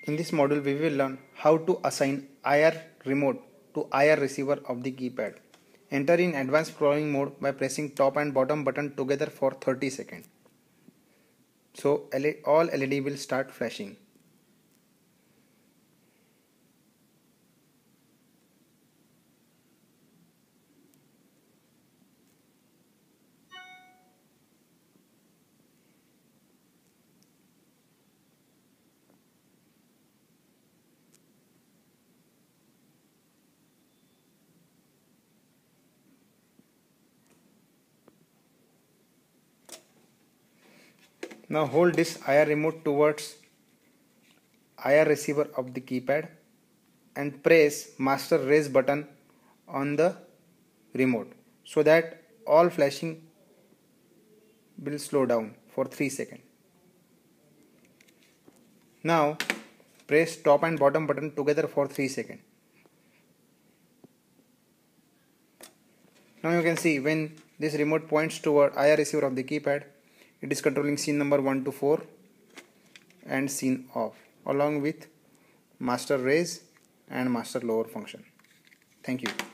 In this module, we will learn how to assign IR remote to IR receiver of the keypad. Enter in advanced programming mode by pressing top and bottom button together for 30 seconds. So all LED will start flashing. Now hold this IR remote towards IR receiver of the keypad and press master raise button on the remote so that all flashing will slow down for 3 seconds. Now press top and bottom button together for 3 seconds. Now you can see when this remote points toward IR receiver of the keypad, it is controlling scene number 1 to 4 and scene off along with master raise and master lower function. Thank you.